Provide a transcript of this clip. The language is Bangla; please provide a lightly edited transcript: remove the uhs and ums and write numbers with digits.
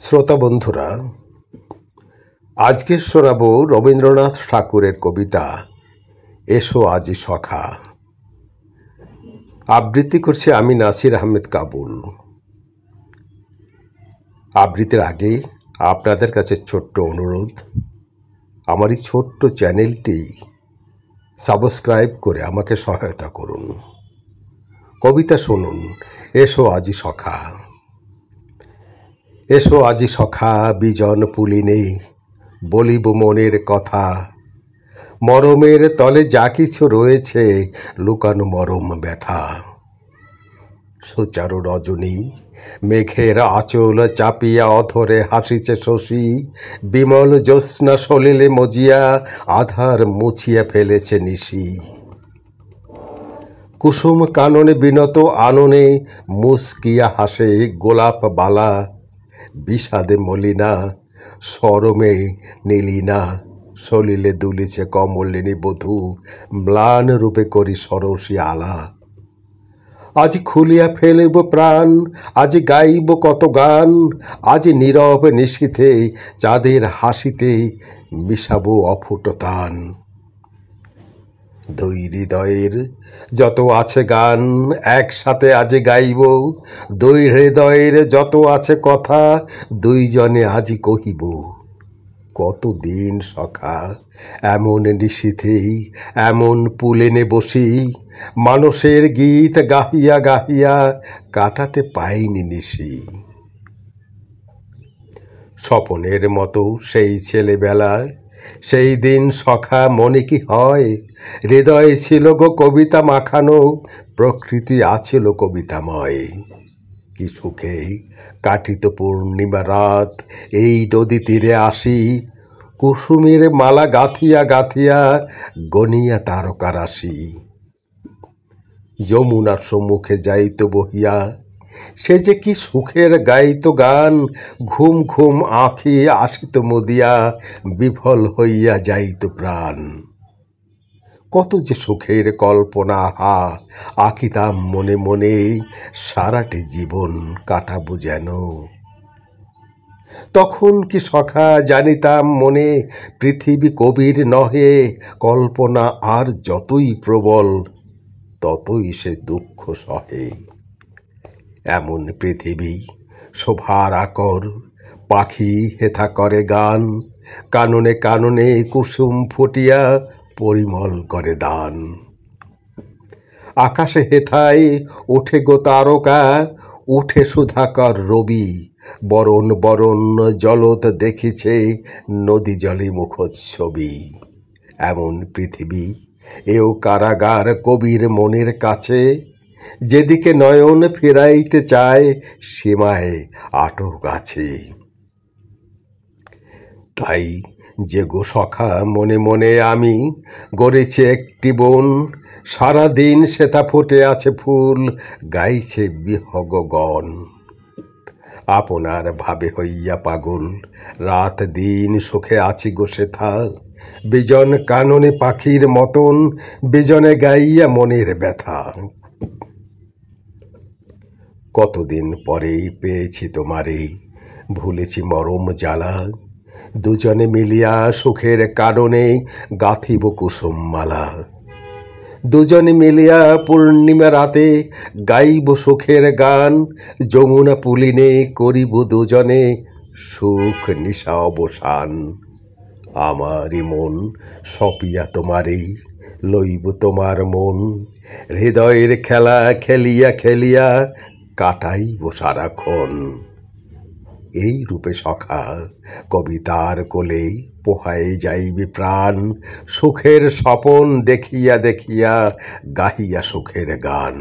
শ্রোতা বন্ধুরা, আজকে শোনাব রবীন্দ্রনাথ ঠাকুরের কবিতা এসো আজি সখা। আবৃত্তি করছি আমি নাসির আহমেদ কাবুল। আবৃত্তির আগে আপনাদের কাছে ছোট্ট অনুরোধ, আমার এই ছোট্ট চ্যানেলটি সাবস্ক্রাইব করে আমাকে সহায়তা করুন। কবিতা শুনুন, এসো আজি সখা। এসো আজি সখা বিজন পুলিনে, বলিব মনের কথা। মরমের তলে যা কিছু রয়েছে, লুকানো মরম ব্যথা। সুচারু রজনী মেঘের আঁচল চাপিয়া অধরে হাসিছে শশী। বিমল জ্যোৎস্না সলিলে মজিয়া, আধার মুছিয়া ফেলেছে নিশি। কুসুম কাননে বিনত আননে, মুস্কিয়া হাসে গোলাপ বালা। বিষাদে মলিনা সরমে নীলিনা, সলিলে দুলিছে কমলিনী বধূ। ম্লান রূপে করি সরসী আলা। আজি খুলিয়া ফেলিব প্রাণ, আজি গাইব কত গান। আজি নীরব নিশীথে চাঁদের হাসিতে, মিশাবো অফুট তান। দুই হৃদয়ের যত আছে গান, একসাথে আজি গাইব। দুই হৃদয়ের যত আছে কথা, দুইজনে আজি কহিব। কতদিন সখা এমন নিশীথেই এমন পুলেনে বসি, মানুষের গীত গাহিয়া গাহিয়া কাটাতে পাইনি নিশি। স্বপনের মতো সেই ছেলেবেলায় সেই দিন সখা মনে কি হয়? হৃদয়ে ছিল গো কবিতা মাখানো, প্রকৃতি আছিল কবিতাময়। কি সুখে কাটিত পূর্ণিমা রাত, এই নদী তীরে আসি। কুসুমের মালা গাঁথিয়া গাঁথিয়া গনিয়া তারকা রাশি। যমুনার সম্মুখে যাইত বহিয়া, সে যে কি সুখের গাইত গান। ঘুম ঘুম আঁখি আসিত মুদিয়া, বিফল হইয়া যাইত প্রাণ। কত যে সুখের কল্পনা হা আঁকিতাম মনে মনে, সারাটি জীবন কাটাবো যেন। তখন কি সখা জানিতাম মনে, পৃথিবী কবির নহে। কল্পনা আর যতই প্রবল, ততই সে দুঃখ সহে। এমন পৃথিবী শোভার আকর, পাখি হেথা করে গান। কাননে কাননে কুসুম ফুটিয়া, পরিমল করে দান। আকাশে হেথায় ওঠে গো তারকা, উঠে সুধাকর রবি। বরণ বরণ জলত দেখিছে, নদী জলে মুখচ্ছবি। এমন পৃথিবী এও কারাগার কবির মনের কাছে। যেদিকে নয়ন ফিরাইতে চায়, সীমায় আটক আছে। তাই যে গো সখা মনে মনে আমি গড়েছি একটি বন। সারাদিন সেথা ফুটে আছে ফুল, গাইছে বিহগ গণ। আপনার ভাবে হইয়া পাগল, রাত দিন সুখে আছি গো সেথা। বিজন কাননে পাখির মতন, বিজনে গাইয়া মনের ব্যথা। কতদিন পরেই পেয়েছি তোমারে, ভুলেছি মরম জ্বালা। দুজনে মিলিয়া সুখের কারণে, গাঁথিব কুসুম মালা। দুজনে মিলিয়া পূর্ণিমা রাতে, গাইব সুখের গান। যমুনা পুলিনে করিব দুজনে, সুখ নিশা অবসান। আমারই মন সপিয়া তোমারে, লইব তোমার মন। হৃদয়ের খেলা খেলিয়া খেলিয়া, কাটাইব সারাক্ষণ। এই রূপে সখা কবিতার কোলে পোহায়ে যাইবে প্রাণ। সুখের স্বপন দেখিয়া দেখিয়া, গাহিয়া সুখের গান।